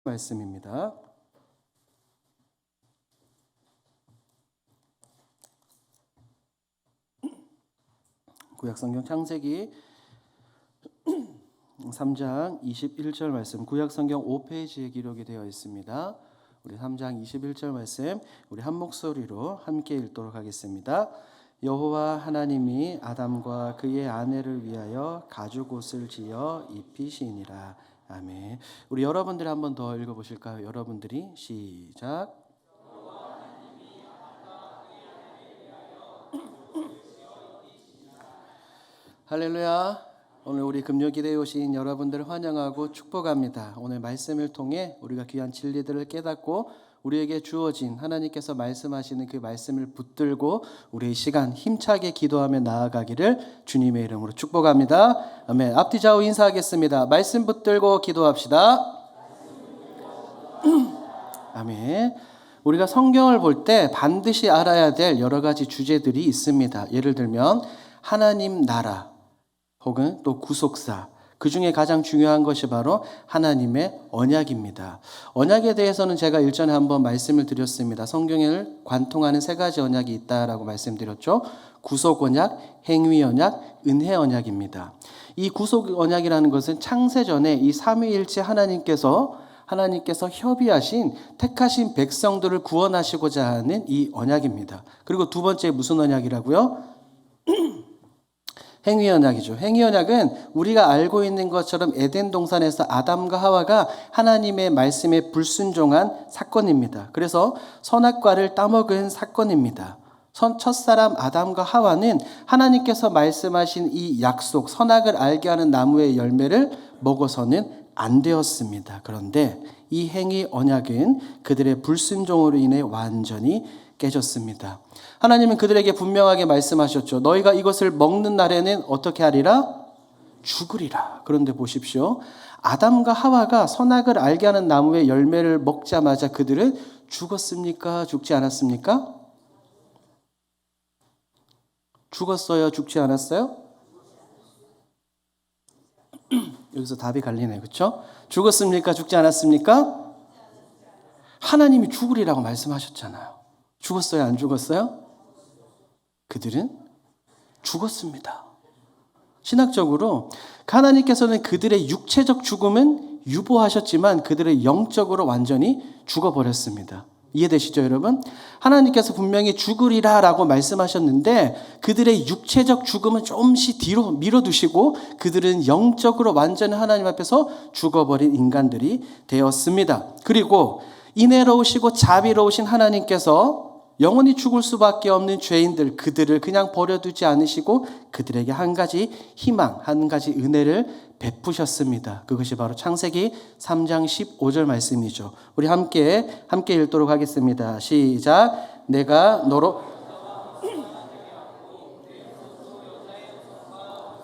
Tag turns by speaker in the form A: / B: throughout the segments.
A: 말씀입니다. 구약성경 창세기 3장 21절 말씀, 구약성경 5페이지에 기록이 되어 있습니다. 우리 3장 21절 말씀 우리 한 목소리로 함께 읽도록 하겠습니다. 여호와 하나님이 아담과 그의 아내를 위하여 가죽옷을 지어 입히시니라. 아멘. 우리 여러분들이 한 번 더 읽어보실까요? 여러분들이 시작. 할렐루야. 오늘 우리 금요기대에 오신 여러분들 환영하고 축복합니다. 오늘 말씀을 통해 우리가 귀한 진리들을 깨닫고 우리에게 주어진 하나님께서 말씀하시는 그 말씀을 붙들고 우리의 시간 힘차게 기도하며 나아가기를 주님의 이름으로 축복합니다. 아멘. 앞뒤 좌우 인사하겠습니다. 말씀 붙들고 기도합시다. 아멘. 우리가 성경을 볼 때 반드시 알아야 될 여러 가지 주제들이 있습니다. 예를 들면 하나님 나라 혹은 또 구속사, 그 중에 가장 중요한 것이 바로 하나님의 언약입니다. 언약에 대해서는 제가 일전에 한번 말씀을 드렸습니다. 성경을 관통하는 세 가지 언약이 있다라고 말씀드렸죠. 구속 언약, 행위 언약, 은혜 언약입니다. 이 구속 언약이라는 것은 창세전에 이 삼위일체 하나님께서 협의하신 택하신 백성들을 구원하시고자 하는 이 언약입니다. 그리고 두 번째 무슨 언약이라고요? 행위 언약이죠. 행위 언약은 우리가 알고 있는 것처럼 에덴 동산에서 아담과 하와가 하나님의 말씀에 불순종한 사건입니다. 그래서 선악과를 따먹은 사건입니다. 첫사람 아담과 하와는 하나님께서 말씀하신 이 약속, 선악을 알게 하는 나무의 열매를 먹어서는 안 되었습니다. 그런데 이 행위 언약은 그들의 불순종으로 인해 완전히 깨졌습니다. 하나님은 그들에게 분명하게 말씀하셨죠. 너희가 이것을 먹는 날에는 어떻게 하리라? 죽으리라. 그런데 보십시오. 아담과 하와가 선악을 알게 하는 나무의 열매를 먹자마자 그들은 죽었습니까? 죽지 않았습니까? 죽었어요? 죽지 않았어요? 여기서 답이 갈리네요. 그렇죠? 죽었습니까? 죽지 않았습니까? 하나님이 죽으리라고 말씀하셨잖아요. 죽었어요? 안 죽었어요? 그들은 죽었습니다. 신학적으로 하나님께서는 그들의 육체적 죽음은 유보하셨지만 그들의 영적으로 완전히 죽어버렸습니다. 이해되시죠, 여러분? 하나님께서 분명히 죽으리라라고 말씀하셨는데 그들의 육체적 죽음은 조금씩 뒤로 밀어두시고 그들은 영적으로 완전히 하나님 앞에서 죽어버린 인간들이 되었습니다. 그리고 인애로우시고 자비로우신 하나님께서 영원히 죽을 수밖에 없는 죄인들, 그들을 그냥 버려두지 않으시고 그들에게 한 가지 희망, 한 가지 은혜를 베푸셨습니다. 그것이 바로 창세기 3장 15절 말씀이죠. 우리 함께 읽도록 하겠습니다. 시작. 내가 너로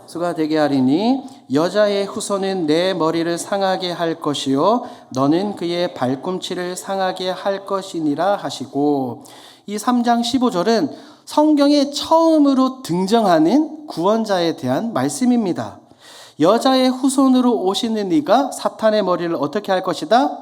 A: 수가 되게 하리니 여자의 후손은 내 머리를 상하게 할 것이요 너는 그의 발꿈치를 상하게 할 것이니라 하시고, 이 3장 15절은 성경에 처음으로 등장하는 구원자에 대한 말씀입니다. 여자의 후손으로 오시는 이가 사탄의 머리를 어떻게 할 것이다?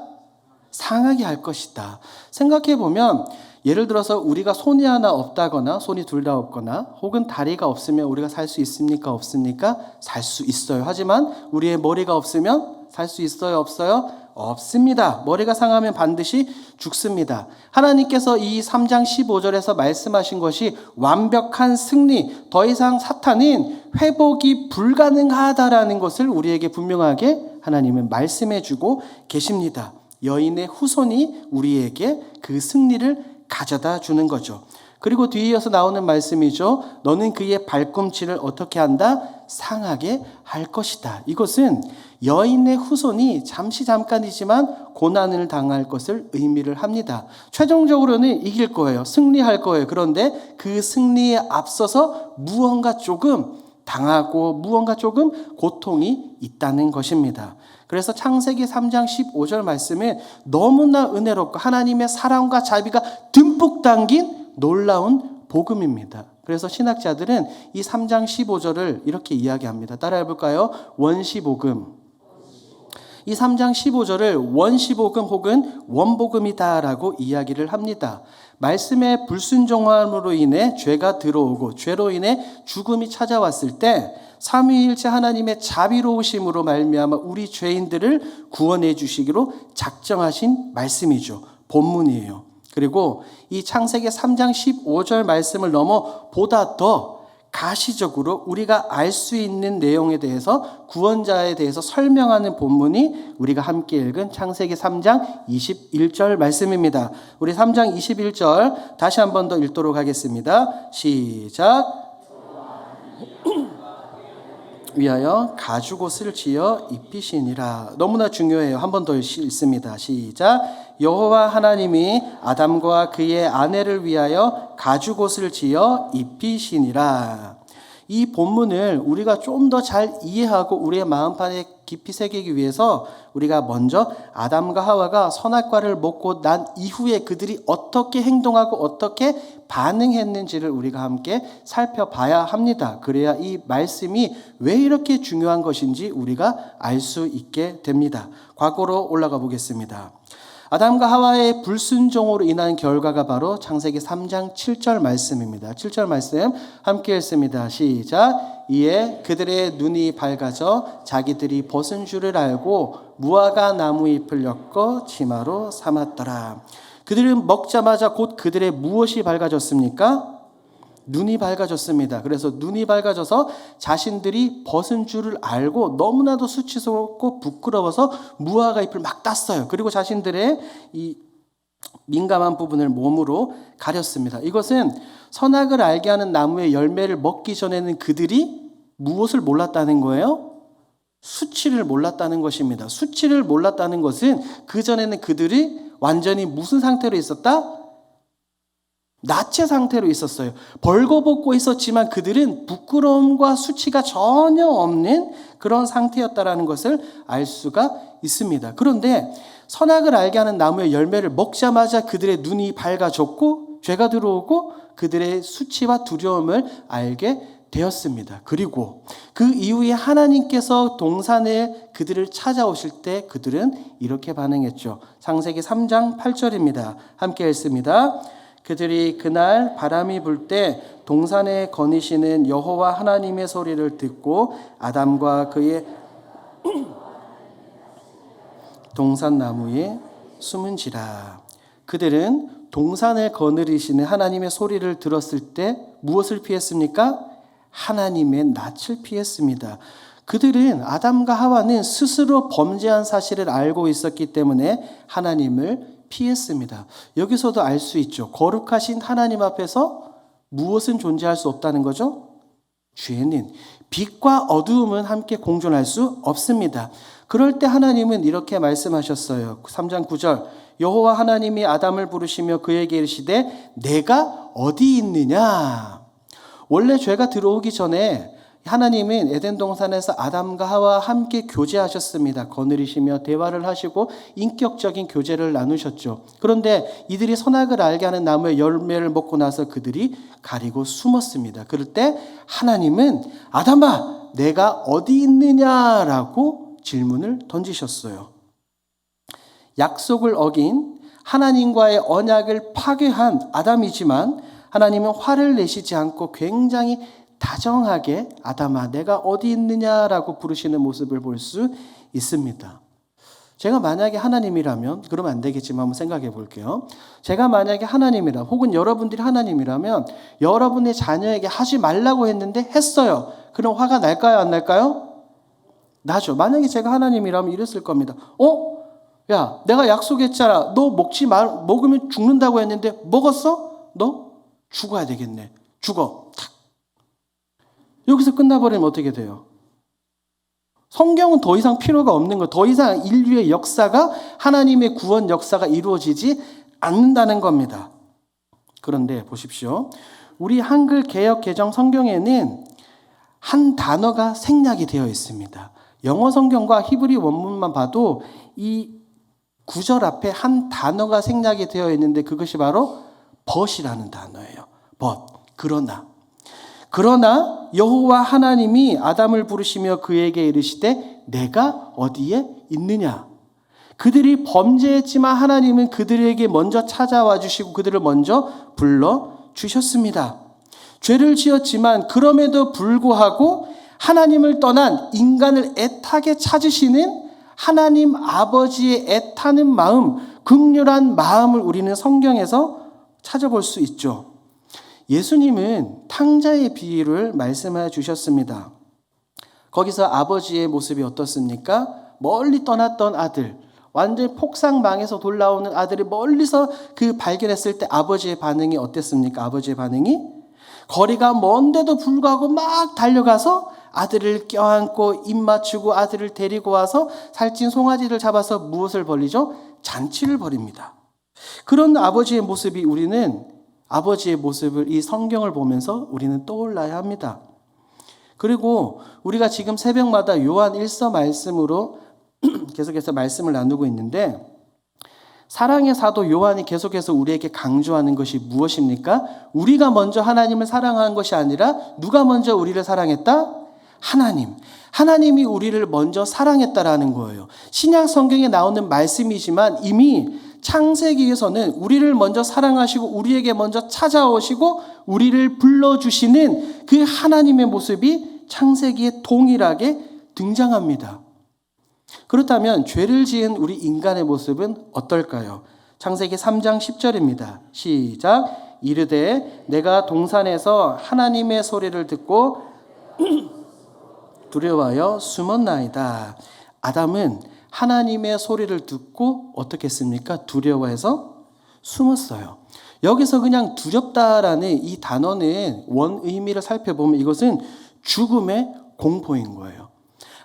A: 상하게 할 것이다. 생각해보면 예를 들어서 우리가 손이 하나 없다거나 손이 둘 다 없거나 혹은 다리가 없으면 우리가 살 수 있습니까? 없습니까? 살 수 있어요. 하지만 우리의 머리가 없으면 살 수 있어요? 없어요? 없습니다. 머리가 상하면 반드시 죽습니다. 하나님께서 이 3장 15절에서 말씀하신 것이 완벽한 승리, 더 이상 사탄은 회복이 불가능하다라는 것을 우리에게 분명하게 하나님은 말씀해 주고 계십니다. 여인의 후손이 우리에게 그 승리를 가져다 주는 거죠. 그리고 뒤에 이어서 나오는 말씀이죠. 너는 그의 발꿈치를 어떻게 한다? 상하게 할 것이다. 이것은 여인의 후손이 잠깐이지만 고난을 당할 것을 의미를 합니다. 최종적으로는 이길 거예요. 승리할 거예요. 그런데 그 승리에 앞서서 무언가 조금 당하고 무언가 조금 고통이 있다는 것입니다. 그래서 창세기 3장 15절 말씀에 너무나 은혜롭고 하나님의 사랑과 자비가 듬뿍 담긴 놀라운 복음입니다. 그래서 신학자들은 이 3장 15절을 이렇게 이야기합니다. 따라해 볼까요? 원시복음. 이 3장 15절을 원시복음 혹은 원복음이다라고 이야기를 합니다. 말씀의 불순종함으로 인해 죄가 들어오고 죄로 인해 죽음이 찾아왔을 때 삼위일체 하나님의 자비로우심으로 말미암아 우리 죄인들을 구원해 주시기로 작정하신 말씀이죠. 본문이에요. 그리고 이 창세기 3장 15절 말씀을 넘어 보다 더 가시적으로 우리가 알 수 있는 내용에 대해서 구원자에 대해서 설명하는 본문이 우리가 함께 읽은 창세기 3장 21절 말씀입니다. 우리 3장 21절 다시 한 번 더 읽도록 하겠습니다. 시작. 위하여 가죽옷을 지어 입히시니라. 너무나 중요해요. 한 번 더 읽습니다. 시작. 여호와 하나님이 아담과 그의 아내를 위하여 가죽옷을 지어 입히시니라. 이 본문을 우리가 좀 더 잘 이해하고 우리의 마음판에 깊이 새기기 위해서 우리가 먼저 아담과 하와가 선악과를 먹고 난 이후에 그들이 어떻게 행동하고 어떻게 반응했는지를 우리가 함께 살펴봐야 합니다. 그래야 이 말씀이 왜 이렇게 중요한 것인지 우리가 알 수 있게 됩니다. 과거로 올라가 보겠습니다. 아담과 하와의 불순종으로 인한 결과가 바로 창세기 3장 7절 말씀입니다. 7절 말씀 함께 읽습니다. 시작. 이에 그들의 눈이 밝아져 자기들이 벗은 줄을 알고 무화과 나무 잎을 엮어 치마로 삼았더라. 그들은 먹자마자 곧 그들의 무엇이 밝아졌습니까? 눈이 밝아졌습니다. 그래서 눈이 밝아져서 자신들이 벗은 줄을 알고 너무나도 수치스럽고 부끄러워서 무화과 잎을 막 땄어요. 그리고 자신들의 이 민감한 부분을 몸으로 가렸습니다. 이것은 선악을 알게 하는 나무의 열매를 먹기 전에는 그들이 무엇을 몰랐다는 거예요? 수치를 몰랐다는 것입니다. 수치를 몰랐다는 것은 그전에는 그들이 완전히 무슨 상태로 있었다? 나체 상태로 있었어요. 벌거벗고 있었지만 그들은 부끄러움과 수치가 전혀 없는 그런 상태였다라는 것을 알 수가 있습니다. 그런데 선악을 알게 하는 나무의 열매를 먹자마자 그들의 눈이 밝아졌고 죄가 들어오고 그들의 수치와 두려움을 알게 되었습니다. 그리고 그 이후에 하나님께서 동산에 그들을 찾아오실 때 그들은 이렇게 반응했죠. 창세기 3장 8절입니다. 함께 읽습니다. 그들이 그날 바람이 불 때 동산에 거니시는 여호와 하나님의 소리를 듣고 아담과 그의 동산나무에 숨은지라. 그들은 동산을 거느리시는 하나님의 소리를 들었을 때 무엇을 피했습니까? 하나님의 낯을 피했습니다. 그들은 아담과 하와는 스스로 범죄한 사실을 알고 있었기 때문에 하나님을 피했습니다. 여기서도 알 수 있죠. 거룩하신 하나님 앞에서 무엇은 존재할 수 없다는 거죠? 죄는. 빛과 어두움은 함께 공존할 수 없습니다. 그럴 때 하나님은 이렇게 말씀하셨어요. 3장 9절. 여호와 하나님이 아담을 부르시며 그에게 이르시되 내가 어디 있느냐? 원래 죄가 들어오기 전에 하나님은 에덴 동산에서 아담과 하와 함께 교제하셨습니다. 거느리시며 대화를 하시고 인격적인 교제를 나누셨죠. 그런데 이들이 선악을 알게 하는 나무의 열매를 먹고 나서 그들이 가리고 숨었습니다. 그럴 때 하나님은 아담아 내가 어디 있느냐라고 질문을 던지셨어요. 약속을 어긴 하나님과의 언약을 파괴한 아담이지만 하나님은 화를 내시지 않고 굉장히 다정하게 아담아 내가 어디 있느냐라고 부르시는 모습을 볼 수 있습니다. 제가 만약에 하나님이라면 그러면 안 되겠지만 한번 생각해 볼게요. 제가 만약에 하나님이라 혹은 여러분들이 하나님이라면 여러분의 자녀에게 하지 말라고 했는데 했어요. 그럼 화가 날까요? 안 날까요? 나죠. 만약에 제가 하나님이라면 이랬을 겁니다. 야 내가 약속했잖아. 너 먹으면 죽는다고 했는데 먹었어? 너 죽어야 되겠네. 죽어. 여기서 끝나버리면 어떻게 돼요? 성경은 더 이상 필요가 없는 거, 더 이상 인류의 역사가 하나님의 구원 역사가 이루어지지 않는다는 겁니다. 그런데 보십시오. 우리 한글 개역 개정 성경에는 한 단어가 생략이 되어 있습니다. 영어 성경과 히브리 원문만 봐도 이 구절 앞에 한 단어가 생략이 되어 있는데 그것이 바로 but이라는 단어예요. but, 그러나 여호와 하나님이 아담을 부르시며 그에게 이르시되 내가 어디에 있느냐? 그들이 범죄했지만 하나님은 그들에게 먼저 찾아와 주시고 그들을 먼저 불러주셨습니다. 죄를 지었지만 그럼에도 불구하고 하나님을 떠난 인간을 애타게 찾으시는 하나님 아버지의 애타는 마음, 긍휼한 마음을 우리는 성경에서 찾아볼 수 있죠. 예수님은 탕자의 비유를 말씀해 주셨습니다. 거기서 아버지의 모습이 어떻습니까? 멀리 떠났던 아들, 완전히 폭삭망해서 돌아오는 아들이 멀리서 그 발견했을 때 아버지의 반응이 어땠습니까? 아버지의 반응이 거리가 먼데도 불구하고 막 달려가서 아들을 껴안고 입 맞추고 아들을 데리고 와서 살찐 송아지를 잡아서 무엇을 벌이죠? 잔치를 벌입니다. 그런 아버지의 모습이 우리는 아버지의 모습을 이 성경을 보면서 우리는 떠올라야 합니다. 그리고 우리가 지금 새벽마다 요한 1서 말씀으로 계속해서 말씀을 나누고 있는데 사랑의 사도 요한이 계속해서 우리에게 강조하는 것이 무엇입니까? 우리가 먼저 하나님을 사랑한 것이 아니라 누가 먼저 우리를 사랑했다? 하나님. 하나님이 우리를 먼저 사랑했다라는 거예요. 신약 성경에 나오는 말씀이지만 이미 창세기에서는 우리를 먼저 사랑하시고 우리에게 먼저 찾아오시고 우리를 불러주시는 그 하나님의 모습이 창세기에 동일하게 등장합니다. 그렇다면 죄를 지은 우리 인간의 모습은 어떨까요? 창세기 3장 10절입니다. 시작. 이르되 내가 동산에서 하나님의 소리를 듣고 두려워하여 숨었나이다. 아담은 하나님의 소리를 듣고 어떻게 했습니까? 두려워해서 숨었어요. 여기서 그냥 두렵다라는 이 단어는 원 의미를 살펴보면 이것은 죽음의 공포인 거예요.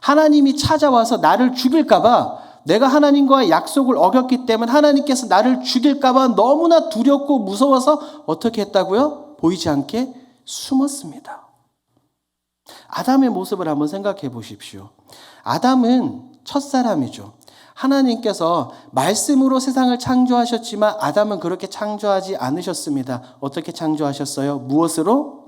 A: 하나님이 찾아와서 나를 죽일까봐 내가 하나님과의 약속을 어겼기 때문에 하나님께서 나를 죽일까봐 너무나 두렵고 무서워서 어떻게 했다고요? 보이지 않게 숨었습니다. 아담의 모습을 한번 생각해 보십시오. 아담은 첫사람이죠. 하나님께서 말씀으로 세상을 창조하셨지만 아담은 그렇게 창조하지 않으셨습니다. 어떻게 창조하셨어요? 무엇으로?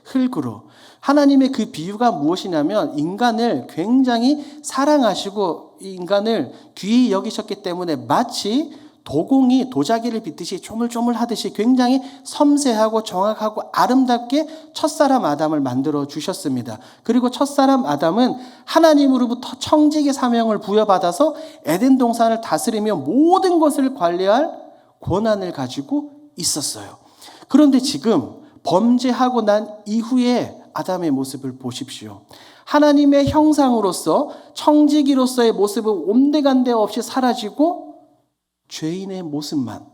A: 흙으로. 하나님의 그 비유가 무엇이냐면 인간을 굉장히 사랑하시고 인간을 귀히 여기셨기 때문에 마치 도공이 도자기를 빗듯이 조물조물하듯이 굉장히 섬세하고 정확하고 아름답게 첫사람 아담을 만들어 주셨습니다. 그리고 첫사람 아담은 하나님으로부터 청지기 사명을 부여받아서 에덴 동산을 다스리며 모든 것을 관리할 권한을 가지고 있었어요. 그런데 지금 범죄하고 난 이후에 아담의 모습을 보십시오. 하나님의 형상으로서 청지기로서의 모습은 온데간데 없이 사라지고 죄인의 모습만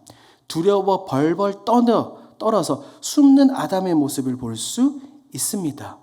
A: 두려워 벌벌 떨어서 숨는 아담의 모습을 볼 수 있습니다.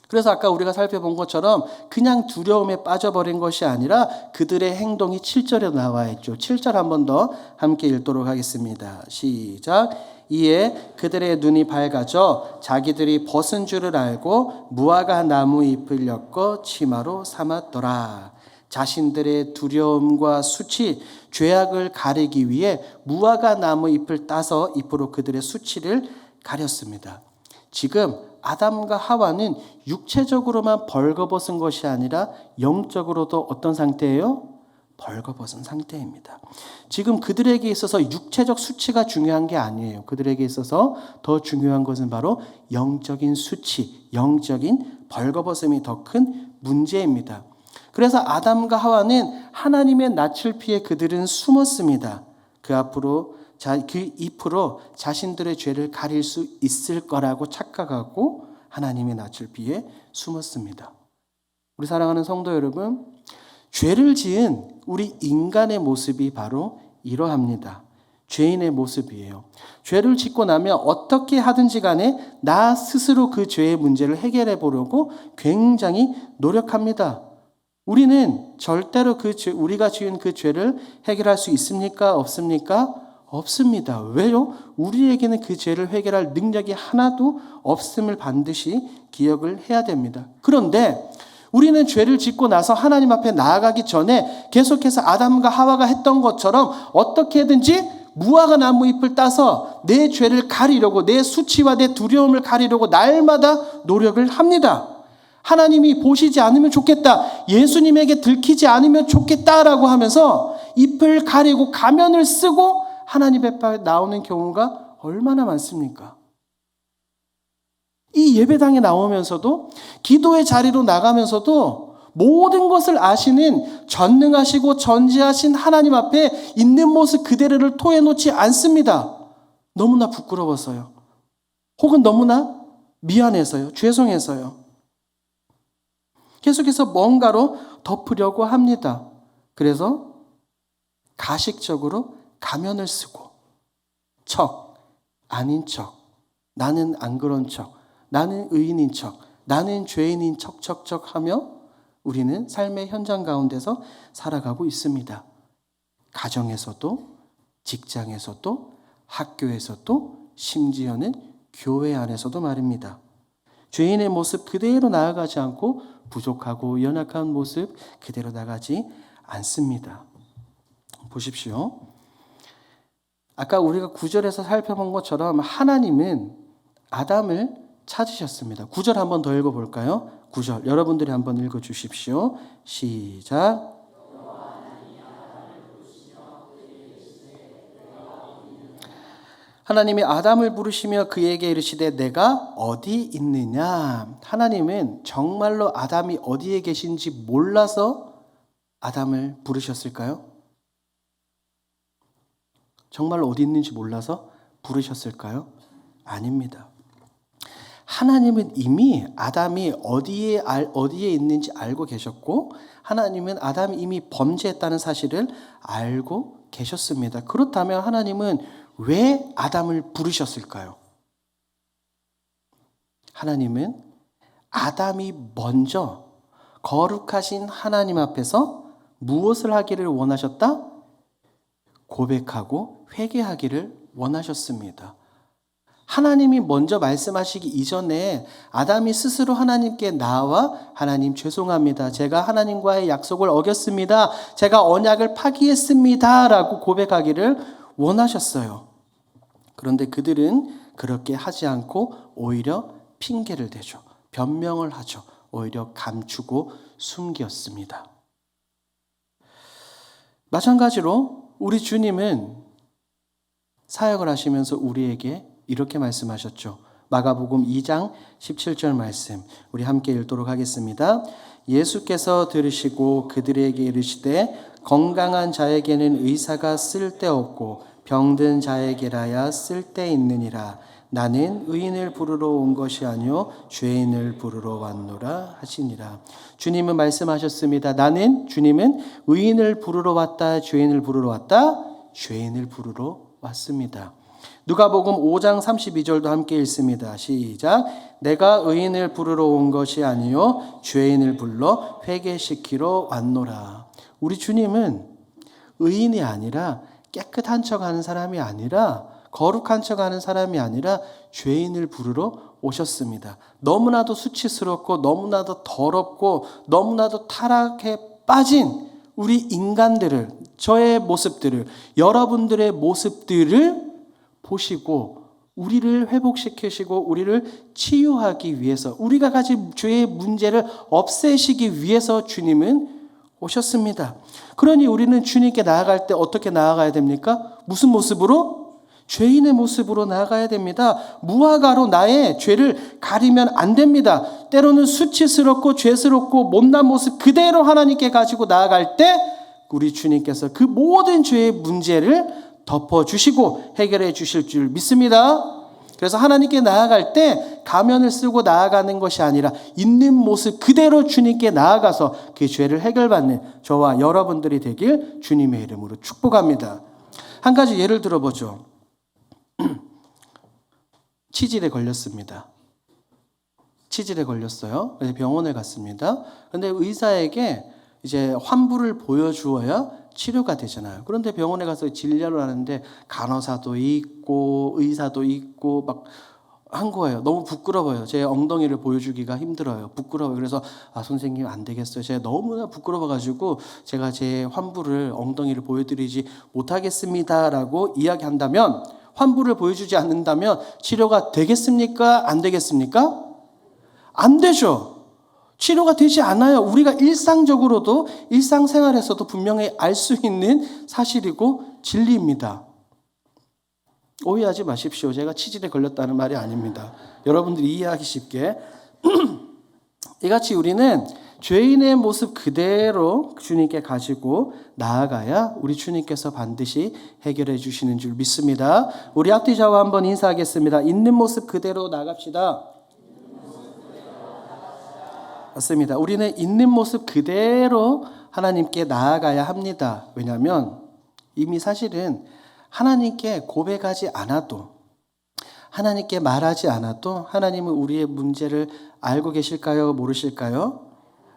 A: 그래서 아까 우리가 살펴본 것처럼 그냥 두려움에 빠져버린 것이 아니라 그들의 행동이 7절에 나와 있죠. 7절 한 번 더 함께 읽도록 하겠습니다. 시작. 이에 그들의 눈이 밝아져 자기들이 벗은 줄을 알고 무화과 나무 잎을 엮어 치마로 삼았더라. 자신들의 두려움과 수치, 죄악을 가리기 위해 무화과 나무 잎을 따서 잎으로 그들의 수치를 가렸습니다. 지금 아담과 하와는 육체적으로만 벌거벗은 것이 아니라 영적으로도 어떤 상태예요? 벌거벗은 상태입니다. 지금 그들에게 있어서 육체적 수치가 중요한 게 아니에요. 그들에게 있어서 더 중요한 것은 바로 영적인 수치, 영적인 벌거벗음이 더 큰 문제입니다. 그래서 아담과 하와는 하나님의 낯을 피해 그들은 숨었습니다. 그 잎으로 자신들의 죄를 가릴 수 있을 거라고 착각하고 하나님의 낯을 피해 숨었습니다. 우리 사랑하는 성도 여러분, 죄를 지은 우리 인간의 모습이 바로 이러합니다. 죄인의 모습이에요. 죄를 짓고 나면 어떻게 하든지 간에 나 스스로 그 죄의 문제를 해결해 보려고 굉장히 노력합니다. 우리는 절대로 우리가 지은 그 죄를 해결할 수 있습니까? 없습니까? 없습니다. 왜요? 우리에게는 그 죄를 해결할 능력이 하나도 없음을 반드시 기억을 해야 됩니다. 그런데 우리는 죄를 짓고 나서 하나님 앞에 나아가기 전에 계속해서 아담과 하와가 했던 것처럼 어떻게든지 무화과 나무 잎을 따서 내 죄를 가리려고 내 수치와 내 두려움을 가리려고 날마다 노력을 합니다. 하나님이 보시지 않으면 좋겠다. 예수님에게 들키지 않으면 좋겠다라고 하면서 잎을 가리고 가면을 쓰고 하나님 앞에 나오는 경우가 얼마나 많습니까? 이 예배당에 나오면서도 기도의 자리로 나가면서도 모든 것을 아시는 전능하시고 전지하신 하나님 앞에 있는 모습 그대로를 토해놓지 않습니다. 너무나 부끄러워서요. 혹은 너무나 미안해서요. 죄송해서요. 계속해서 뭔가로 덮으려고 합니다. 그래서 가식적으로 가면을 쓰고 아닌 척, 나는 안 그런 척, 나는 의인인 척, 나는 죄인인 척 하며 우리는 삶의 현장 가운데서 살아가고 있습니다. 가정에서도, 직장에서도, 학교에서도, 심지어는 교회 안에서도 말입니다. 죄인의 모습 그대로 나아가지 않고 부족하고 연약한 모습 그대로 나가지 않습니다. 보십시오. 아까 우리가 9절에서 살펴본 것처럼 하나님은 아담을 찾으셨습니다. 9절 한 번 더 읽어볼까요? 9절 여러분들이 한번 읽어주십시오. 시작. 하나님이 아담을 부르시며 그에게 이르시되 내가 어디 있느냐. 하나님은 정말로 아담이 어디에 계신지 몰라서 아담을 부르셨을까요? 정말로 어디 있는지 몰라서 부르셨을까요? 아닙니다. 하나님은 이미 아담이 어디에 있는지 알고 계셨고 하나님은 아담이 이미 범죄했다는 사실을 알고 계셨습니다. 그렇다면 하나님은 왜 아담을 부르셨을까요? 하나님은 아담이 먼저 거룩하신 하나님 앞에서 무엇을 하기를 원하셨다? 고백하고 회개하기를 원하셨습니다. 하나님이 먼저 말씀하시기 이전에 아담이 스스로 하나님께 나와 하나님 죄송합니다. 제가 하나님과의 약속을 어겼습니다. 제가 언약을 파기했습니다. 라고 고백하기를 원하셨어요. 그런데 그들은 그렇게 하지 않고 오히려 핑계를 대죠. 변명을 하죠. 오히려 감추고 숨겼습니다. 마찬가지로 우리 주님은 사역을 하시면서 우리에게 이렇게 말씀하셨죠. 마가복음 2장 17절 말씀 우리 함께 읽도록 하겠습니다. 예수께서 들으시고 그들에게 이르시되 건강한 자에게는 의사가 쓸데없고 병든 자에게라야 쓸데있느니라. 나는 의인을 부르러 온 것이 아니요 죄인을 부르러 왔노라 하시니라. 주님은 말씀하셨습니다. 주님은 의인을 부르러 왔다. 죄인을 부르러 왔다. 죄인을 부르러 왔습니다. 누가복음 5장 32절도 함께 읽습니다. 시작. 내가 의인을 부르러 온 것이 아니요 죄인을 불러 회개시키러 왔노라. 우리 주님은 의인이 아니라 깨끗한 척하는 사람이 아니라 거룩한 척하는 사람이 아니라 죄인을 부르러 오셨습니다. 너무나도 수치스럽고 너무나도 더럽고 너무나도 타락에 빠진 우리 인간들을, 저의 모습들을, 여러분들의 모습들을 보시고 우리를 회복시키시고 우리를 치유하기 위해서 우리가 가진 죄의 문제를 없애시기 위해서 주님은 오셨습니다. 그러니 우리는 주님께 나아갈 때 어떻게 나아가야 됩니까? 무슨 모습으로? 죄인의 모습으로 나아가야 됩니다. 무화과로 나의 죄를 가리면 안 됩니다. 때로는 수치스럽고 죄스럽고 못난 모습 그대로 하나님께 가지고 나아갈 때 우리 주님께서 그 모든 죄의 문제를 덮어주시고 해결해 주실 줄 믿습니다. 그래서 하나님께 나아갈 때 가면을 쓰고 나아가는 것이 아니라 있는 모습 그대로 주님께 나아가서 그 죄를 해결받는 저와 여러분들이 되길 주님의 이름으로 축복합니다. 한 가지 예를 들어보죠. 치질에 걸렸습니다. 치질에 걸렸어요. 그래서 병원에 갔습니다. 그런데 의사에게 이제 환부를 보여주어야 치료가 되잖아요. 그런데 병원에 가서 진료를 하는데 간호사도 있고 의사도 있고 막 한 거예요. 너무 부끄러워요. 제 엉덩이를 보여주기가 힘들어요. 부끄러워요. 그래서 선생님 안 되겠어요. 제가 너무나 부끄러워가지고 제가 제 환부를 엉덩이를 보여드리지 못하겠습니다라고 이야기한다면 환부를 보여주지 않는다면 치료가 되겠습니까? 안 되겠습니까? 안 되죠. 치료가 되지 않아요. 우리가 일상적으로도 일상생활에서도 분명히 알 수 있는 사실이고 진리입니다. 오해하지 마십시오. 제가 치질에 걸렸다는 말이 아닙니다. 여러분들이 이해하기 쉽게 이같이 우리는 죄인의 모습 그대로 주님께 가지고 나아가야 우리 주님께서 반드시 해결해 주시는 줄 믿습니다. 우리 앞뒤좌우 한번 인사하겠습니다. 있는 모습 그대로 나갑시다. 맞습니다. 우리는 있는 모습 그대로 하나님께 나아가야 합니다. 왜냐하면 이미 사실은 하나님께 고백하지 않아도, 하나님께 말하지 않아도 하나님은 우리의 문제를 알고 계실까요? 모르실까요?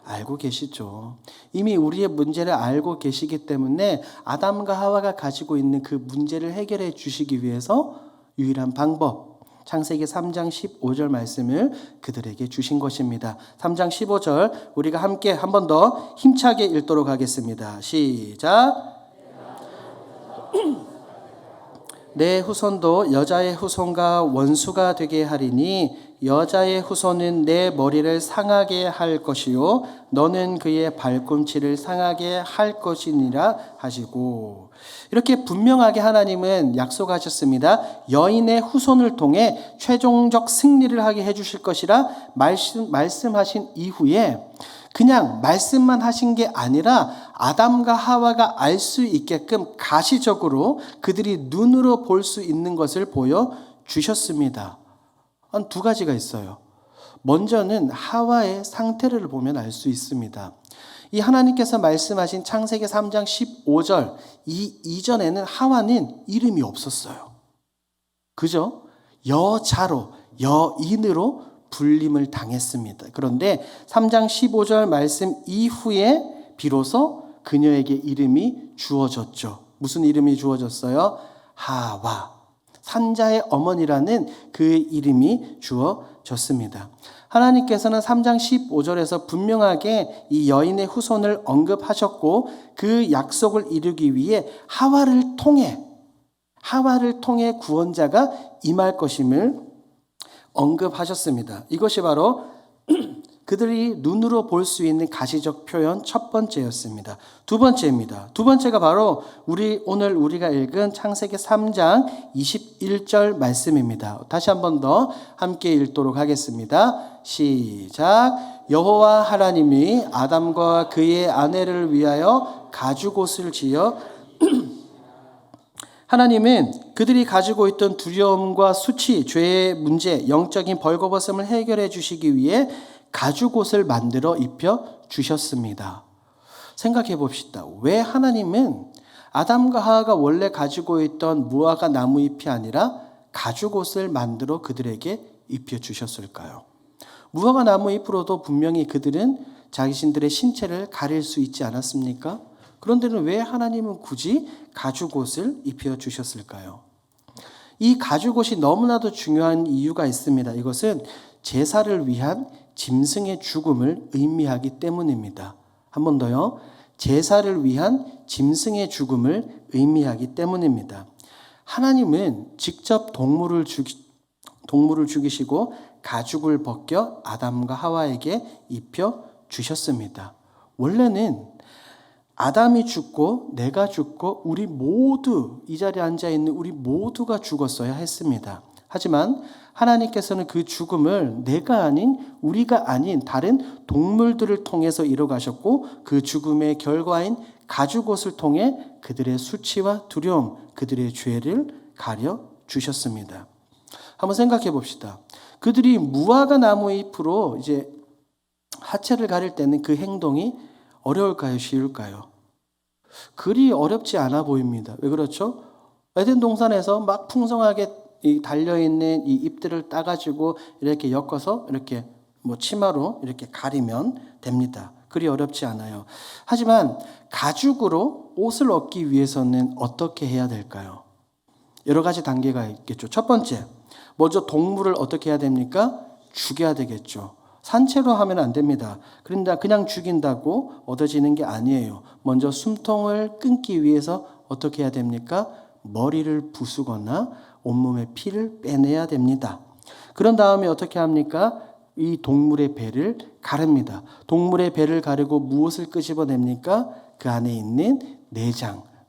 A: 알고 계시죠. 이미 우리의 문제를 알고 계시기 때문에 아담과 하와가 가지고 있는 그 문제를 해결해 주시기 위해서 유일한 방법, 창세기 3장 15절 말씀을 그들에게 주신 것입니다. 3장 15절 우리가 함께 한 번 더 힘차게 읽도록 하겠습니다. 시작. 내 후손도 여자의 후손과 원수가 되게 하리니 여자의 후손은 내 머리를 상하게 할 것이요 너는 그의 발꿈치를 상하게 할 것이니라 하시고, 이렇게 분명하게 하나님은 약속하셨습니다. 여인의 후손을 통해 최종적 승리를 하게 해주실 것이라 말씀하신 이후에 그냥 말씀만 하신 게 아니라 아담과 하와가 알 수 있게끔 가시적으로 그들이 눈으로 볼 수 있는 것을 보여주셨습니다. 한 두 가지가 있어요. 먼저는 하와의 상태를 보면 알 수 있습니다. 이 하나님께서 말씀하신 창세기 3장 15절 이전에는 하와는 이름이 없었어요. 그죠? 여자로, 여인으로 불림을 당했습니다. 그런데 3장 15절 말씀 이후에 비로소 그녀에게 이름이 주어졌죠. 무슨 이름이 주어졌어요? 하와. 산자의 어머니라는 그 이름이 주어졌습니다. 하나님께서는 3장 15절에서 분명하게 이 여인의 후손을 언급하셨고 그 약속을 이루기 위해 하와를 통해 구원자가 임할 것임을 언급하셨습니다. 이것이 바로 그들이 눈으로 볼 수 있는 가시적 표현 첫 번째였습니다. 두 번째입니다. 두 번째가 바로 오늘 우리가 읽은 창세기 3장 21절 말씀입니다. 다시 한 번 더 함께 읽도록 하겠습니다. 시작. 여호와 하나님이 아담과 그의 아내를 위하여 가죽옷을 지어 하나님은 그들이 가지고 있던 두려움과 수치, 죄의 문제, 영적인 벌거벗음을 해결해 주시기 위해 가죽옷을 만들어 입혀 주셨습니다. 생각해 봅시다. 왜 하나님은 아담과 하와가 원래 가지고 있던 무화과 나무잎이 아니라 가죽옷을 만들어 그들에게 입혀 주셨을까요? 무화과 나무잎으로도 분명히 그들은 자신들의 신체를 가릴 수 있지 않았습니까? 그런데는 왜 하나님은 굳이 가죽옷을 입혀 주셨을까요? 이 가죽옷이 너무나도 중요한 이유가 있습니다. 이것은 제사를 위한 짐승의 죽음을 의미하기 때문입니다. 한 번 더요. 제사를 위한 짐승의 죽음을 의미하기 때문입니다. 하나님은 직접 동물을 죽이시고 가죽을 벗겨 아담과 하와에게 입혀 주셨습니다. 원래는 아담이 죽고 내가 죽고 우리 모두 이 자리에 앉아 있는 우리 모두가 죽었어야 했습니다. 하지만 하나님께서는 그 죽음을 내가 아닌 우리가 아닌 다른 동물들을 통해서 이뤄가셨고 그 죽음의 결과인 가죽옷을 통해 그들의 수치와 두려움, 그들의 죄를 가려 주셨습니다. 한번 생각해 봅시다. 그들이 무화과 나무 잎으로 이제 하체를 가릴 때는 그 행동이 어려울까요? 쉬울까요? 그리 어렵지 않아 보입니다. 왜 그렇죠? 에덴 동산에서 막 풍성하게 달려있는 이 잎들을 따가지고 이렇게 엮어서 이렇게 치마로 이렇게 가리면 됩니다. 그리 어렵지 않아요. 하지만 가죽으로 옷을 얻기 위해서는 어떻게 해야 될까요? 여러 가지 단계가 있겠죠. 첫 번째, 먼저 동물을 어떻게 해야 됩니까? 죽여야 되겠죠. 산채로 하면 안 됩니다. 그런데 그냥 죽인다고 얻어지는 게 아니에요. 먼저 숨통을 끊기 위해서 어떻게 해야 됩니까? 머리를 부수거나 온몸의 피를 빼내야 됩니다. 그런 다음에 어떻게 합니까? 이 동물의 배를 가릅니다. 동물의 배를 가르고 무엇을 끄집어냅니까? 그 안에 있는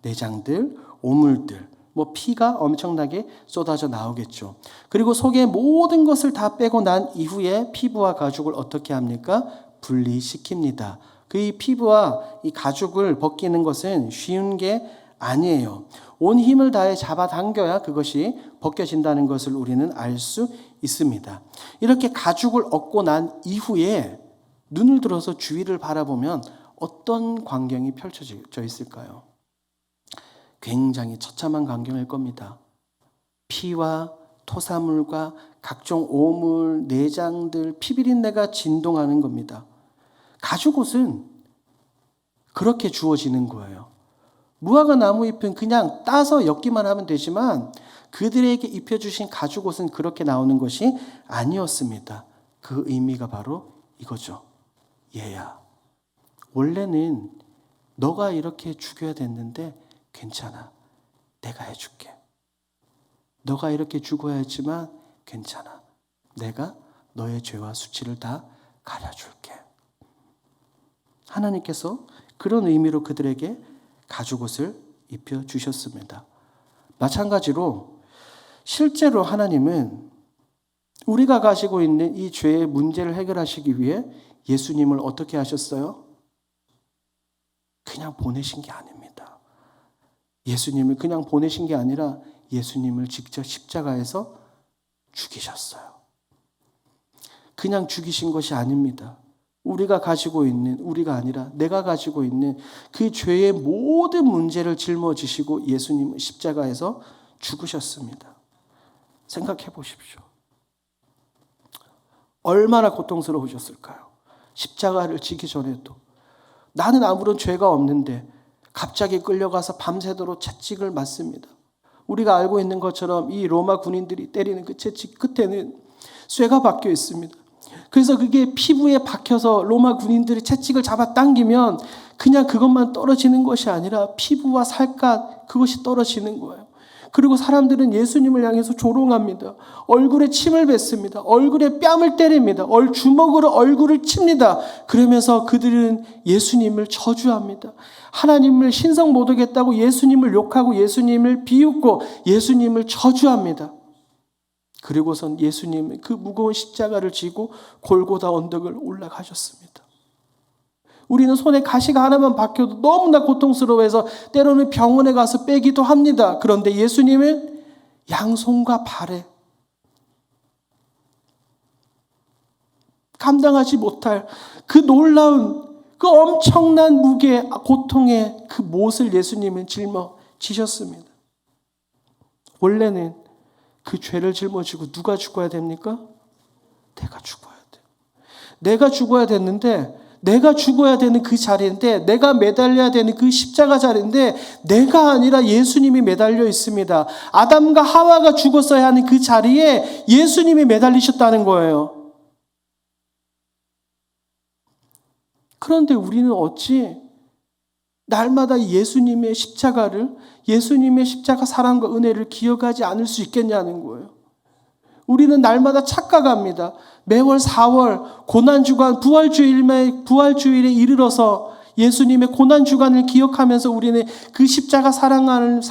A: 내장들, 오물들, 피가 엄청나게 쏟아져 나오겠죠. 그리고 속에 모든 것을 다 빼고 난 이후에 피부와 가죽을 어떻게 합니까? 분리시킵니다. 그 피부와 이 가죽을 벗기는 것은 쉬운 게 아니에요. 온 힘을 다해 잡아당겨야 그것이 벗겨진다는 것을 우리는 알 수 있습니다. 이렇게 가죽을 얻고 난 이후에 눈을 들어서 주위를 바라보면 어떤 광경이 펼쳐져 있을까요? 굉장히 처참한 광경일 겁니다. 피와 토사물과 각종 오물, 내장들, 피비린내가 진동하는 겁니다. 가죽옷은 그렇게 주어지는 거예요. 무화과 나무 잎은 그냥 따서 엮기만 하면 되지만 그들에게 입혀주신 가죽옷은 그렇게 나오는 것이 아니었습니다. 그 의미가 바로 이거죠. 얘야, 원래는 너가 이렇게 죽여야 됐는데 괜찮아. 내가 해줄게. 너가 이렇게 죽어야 했지만 괜찮아. 내가 너의 죄와 수치를 다 가려줄게. 하나님께서 그런 의미로 그들에게 가죽옷을 입혀주셨습니다. 마찬가지로 실제로 하나님은 우리가 가지고 있는 이 죄의 문제를 해결하시기 위해 예수님을 어떻게 하셨어요? 그냥 보내신 게 아닙니다. 예수님을 그냥 보내신 게 아니라 예수님을 직접 십자가에서 죽이셨어요. 그냥 죽이신 것이 아닙니다. 우리가 아니라 내가 가지고 있는 그 죄의 모든 문제를 짊어지시고 예수님은 십자가에서 죽으셨습니다. 생각해 보십시오. 얼마나 고통스러우셨을까요? 십자가를 지기 전에도 나는 아무런 죄가 없는데 갑자기 끌려가서 밤새도록 채찍을 맞습니다. 우리가 알고 있는 것처럼 이 로마 군인들이 때리는 그 채찍 끝에는 쇠가 박혀 있습니다. 그래서 그게 피부에 박혀서 로마 군인들이 채찍을 잡아당기면 그냥 그것만 떨어지는 것이 아니라 피부와 살갗 그것이 떨어지는 거예요. 그리고 사람들은 예수님을 향해서 조롱합니다. 얼굴에 침을 뱉습니다. 얼굴에 뺨을 때립니다. 주먹으로 얼굴을 칩니다. 그러면서 그들은 예수님을 저주합니다. 하나님을 신성 모독했다고 예수님을 욕하고 예수님을 비웃고 예수님을 저주합니다. 그리고선 예수님은 그 무거운 십자가를 지고 골고다 언덕을 올라가셨습니다. 우리는 손에 가시가 하나만 박혀도 너무나 고통스러워해서 때로는 병원에 가서 빼기도 합니다. 그런데 예수님은 양손과 발에 감당하지 못할 그 놀라운 그 엄청난 무게, 고통의 그 못을 예수님은 짊어지셨습니다. 원래는 그 죄를 짊어지고 누가 죽어야 됩니까? 내가 죽어야 돼요. 내가 죽어야 됐는데 내가 죽어야 되는 그 자리인데 내가 매달려야 되는 그 십자가 자리인데 내가 아니라 예수님이 매달려 있습니다. 아담과 하와가 죽었어야 하는 그 자리에 예수님이 매달리셨다는 거예요. 그런데 우리는 어찌 날마다 예수님의 십자가 사랑과 은혜를 기억하지 않을 수 있겠냐는 거예요. 우리는 날마다 착각합니다. 매월 4월 고난주간 부활주일에 이르러서 예수님의 고난주간을 기억하면서 우리는 그 십자가 사랑을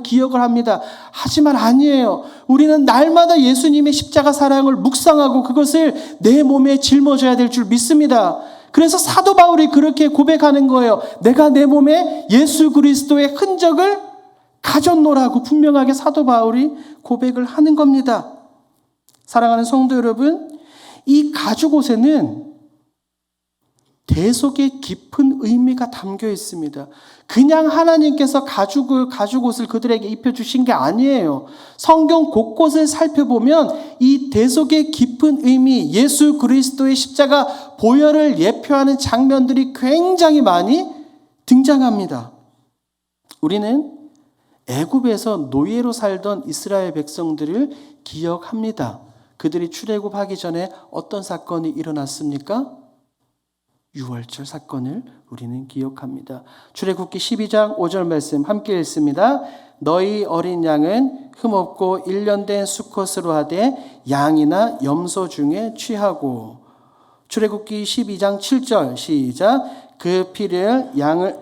A: 기억을 합니다. 하지만 아니에요. 우리는 날마다 예수님의 십자가 사랑을 묵상하고 그것을 내 몸에 짊어져야 될 줄 믿습니다. 그래서 사도 바울이 그렇게 고백하는 거예요. 내가 내 몸에 예수 그리스도의 흔적을 가졌노라고 분명하게 사도 바울이 고백을 하는 겁니다. 사랑하는 성도 여러분, 이 가죽옷에는 대속의 깊은 의미가 담겨 있습니다. 그냥 하나님께서 가죽옷을 그들에게 입혀주신 게 아니에요. 성경 곳곳을 살펴보면 이 대속의 깊은 의미, 예수 그리스도의 십자가 보혈을 예표하는 장면들이 굉장히 많이 등장합니다. 우리는 애굽에서 노예로 살던 이스라엘 백성들을 기억합니다. 그들이 출애굽하기 전에 어떤 사건이 일어났습니까? 유월절 사건을 우리는 기억합니다. 출애굽기 12장 5절 말씀 함께 읽습니다. 너희 어린 양은 흠없고 1년 된 수컷으로 하되 양이나 염소 중에 취하고 출애굽기 12장 7절 시작. 그 피를 양을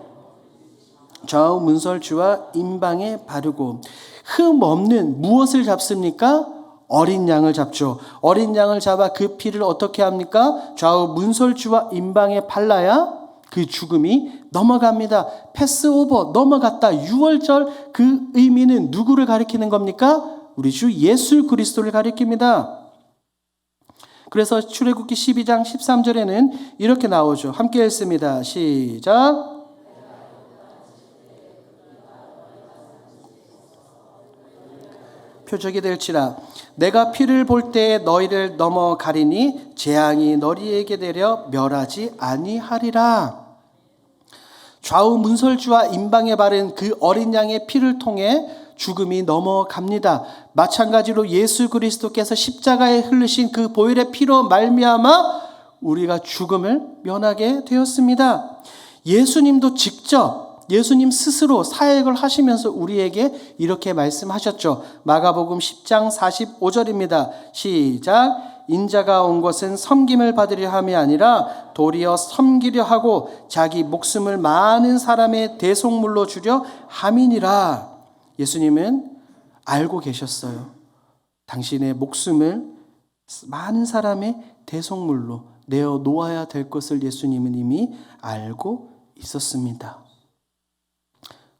A: 좌우 문설주와 임방에 바르고. 흠 없는 무엇을 잡습니까? 어린 양을 잡죠. 어린 양을 잡아 그 피를 어떻게 합니까? 좌우 문설주와 임방에 발라야 그 죽음이 넘어갑니다. 패스오버, 넘어갔다. 유월절, 그 의미는 누구를 가리키는 겁니까? 우리 주 예수 그리스도를 가리킵니다. 그래서 출애굽기 12장 13절에는 이렇게 나오죠. 함께 읽습니다. 시작. 표적이 될지라 내가 피를 볼 때에 너희를 넘어가리니 재앙이 너희에게 내려 멸하지 아니하리라. 좌우 문설주와 임방에 바른 그 어린 양의 피를 통해 죽음이 넘어갑니다. 마찬가지로 예수 그리스도께서 십자가에 흘리신 그 보혈의 피로 말미암아 우리가 죽음을 면하게 되었습니다. 예수님도 직접 예수님 스스로 사역을 하시면서 우리에게 이렇게 말씀하셨죠. 마가복음 10장 45절입니다. 시작. 인자가 온 것은 섬김을 받으려 함이 아니라 도리어 섬기려 하고 자기 목숨을 많은 사람의 대속물로 주려 함이니라. 예수님은 알고 계셨어요. 당신의 목숨을 많은 사람의 대속물로 내어 놓아야 될 것을 예수님은 이미 알고 있었습니다.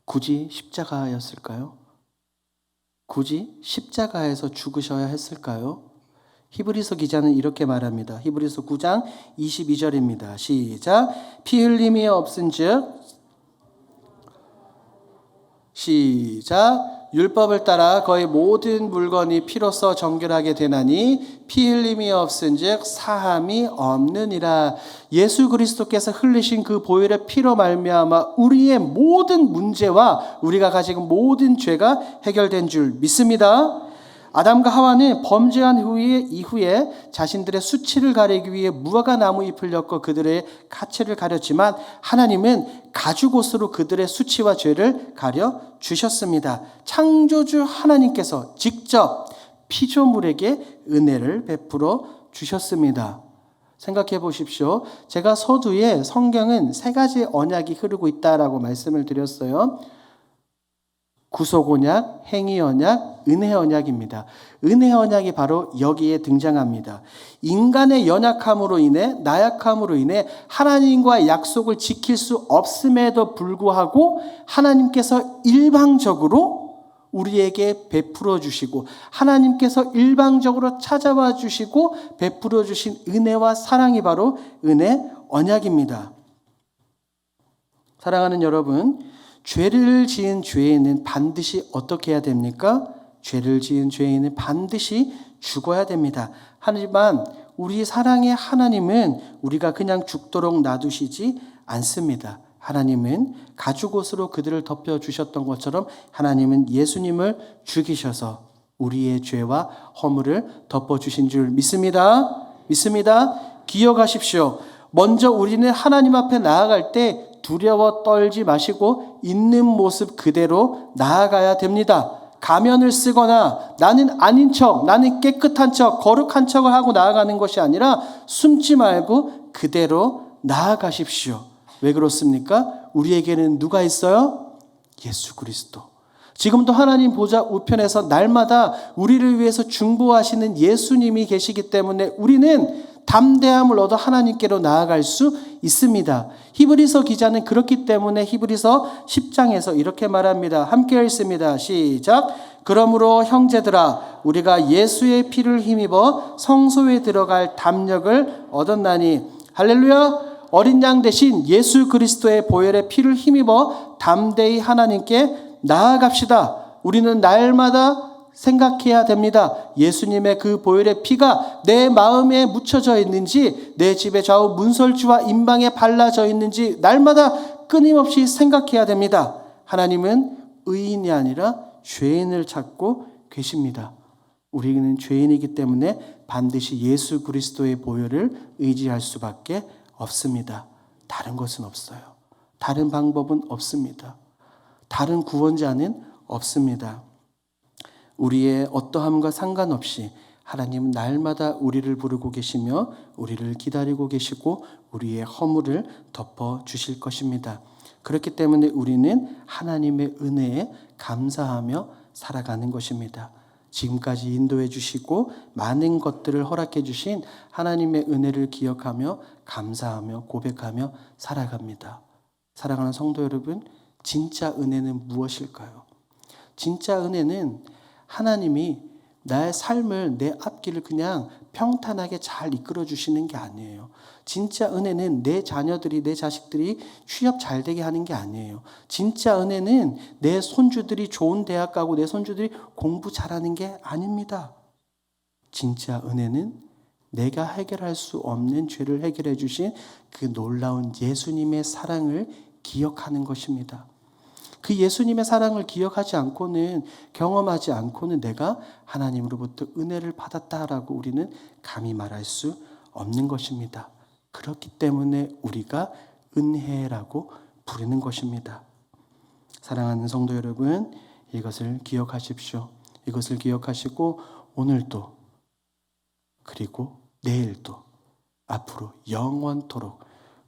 A: 굳이 십자가였을까요? 굳이 십자가에서 죽으셔야 했을까요? 히브리서 기자는 이렇게 말합니다. 히브리서 9장 22절입니다. 시작. 피 흘림이 없은즉 시작. 율법을 따라 거의 모든 물건이 피로써 정결하게 되나니 피 흘림이 없은즉 사함이 없느니라. 예수 그리스도께서 흘리신 그 보혈의 피로 말미암아 우리의 모든 문제와 우리가 가지고 모든 죄가 해결된 줄 믿습니다. 아담과 하와는 범죄한 이후에 자신들의 수치를 가리기 위해 무화과 나무 잎을 엮어 그들의 가책을 가렸지만 하나님은 가죽옷으로 그들의 수치와 죄를 가려 주셨습니다. 창조주 하나님께서 직접 피조물에게 은혜를 베풀어 주셨습니다. 생각해 보십시오. 제가 서두에 성경은 세 가지 언약이 흐르고 있다라고 말씀을 드렸어요. 구속 언약, 행위 언약, 은혜 언약입니다. 은혜 언약이 바로 여기에 등장합니다. 인간의 연약함으로 인해, 나약함으로 인해 하나님과의 약속을 지킬 수 없음에도 불구하고 하나님께서 일방적으로 우리에게 베풀어 주시고 하나님께서 일방적으로 찾아와 주시고 베풀어 주신 은혜와 사랑이 바로 은혜 언약입니다. 사랑하는 여러분, 죄를 지은 죄인은 반드시 어떻게 해야 됩니까? 죄를 지은 죄인은 반드시 죽어야 됩니다. 하지만 우리 사랑의 하나님은 우리가 그냥 죽도록 놔두시지 않습니다. 하나님은 가죽옷으로 그들을 덮여주셨던 것처럼 하나님은 예수님을 죽이셔서 우리의 죄와 허물을 덮어주신 줄 믿습니다. 믿습니다. 기억하십시오. 먼저 우리는 하나님 앞에 나아갈 때 두려워 떨지 마시고 있는 모습 그대로 나아가야 됩니다. 가면을 쓰거나 나는 아닌 척, 나는 깨끗한 척, 거룩한 척을 하고 나아가는 것이 아니라 숨지 말고 그대로 나아가십시오. 왜 그렇습니까? 우리에게는 누가 있어요? 예수 그리스도. 지금도 하나님 보좌 우편에서 날마다 우리를 위해서 중보하시는 예수님이 계시기 때문에 우리는 담대함을 얻어 하나님께로 나아갈 수 있습니다. 히브리서 기자는 그렇기 때문에 히브리서 10장에서 이렇게 말합니다. 함께 읽습니다. 시작. 그러므로 형제들아 우리가 예수의 피를 힘입어 성소에 들어갈 담력을 얻었나니 할렐루야. 어린 양 대신 예수 그리스도의 보혈의 피를 힘입어 담대히 하나님께 나아갑시다. 우리는 날마다 생각해야 됩니다. 예수님의 그 보혈의 피가 내 마음에 묻혀져 있는지 내 집의 좌우 문설주와 임방에 발라져 있는지 날마다 끊임없이 생각해야 됩니다. 하나님은 의인이 아니라 죄인을 찾고 계십니다. 우리는 죄인이기 때문에 반드시 예수 그리스도의 보혈을 의지할 수밖에 없습니다. 다른 것은 없어요. 다른 방법은 없습니다. 다른 구원자는 없습니다. 우리의 어떠함과 상관없이 하나님 날마다 우리를 부르고 계시며 우리를 기다리고 계시고 우리의 허물을 덮어 주실 것입니다. 그렇기 때문에 우리는 하나님의 은혜에 감사하며 살아가는 것입니다. 지금까지 인도해 주시고 많은 것들을 허락해 주신 하나님의 은혜를 기억하며 감사하며 고백하며 살아갑니다. 사랑하는 성도 여러분, 진짜 은혜는 무엇일까요? 진짜 은혜는 하나님이 나의 삶을, 내 앞길을 그냥 평탄하게 잘 이끌어 주시는 게 아니에요. 진짜 은혜는 내 자녀들이, 내 자식들이 취업 잘 되게 하는 게 아니에요. 진짜 은혜는 내 손주들이 좋은 대학 가고 내 손주들이 공부 잘하는 게 아닙니다. 진짜 은혜는 내가 해결할 수 없는 죄를 해결해 주신 그 놀라운 예수님의 사랑을 기억하는 것입니다. 그 예수님의 사랑을 기억하지 않고는, 경험하지 않고는 내가 하나님으로부터 은혜를 받았다라고 우리는 감히 말할 수 없는 것입니다. 그렇기 때문에 우리가 은혜라고 부르는 것입니다. 사랑하는 성도 여러분, 이것을 기억하십시오. 이것을 기억하시고 오늘도, 그리고 내일도, 앞으로 영원토록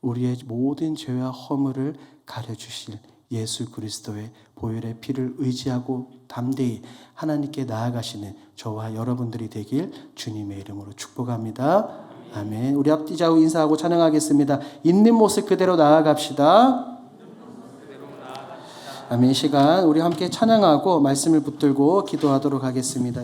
A: 우리의 모든 죄와 허물을 가려주실 예수 그리스도의 보혈의 피를 의지하고 담대히 하나님께 나아가시는 저와 여러분들이 되길 주님의 이름으로 축복합니다. 아멘. 우리 앞뒤 좌우 인사하고 찬양하겠습니다. 있는 모습 그대로 나아갑시다. 아멘. 시간 우리 함께 찬양하고 말씀을 붙들고 기도하도록 하겠습니다.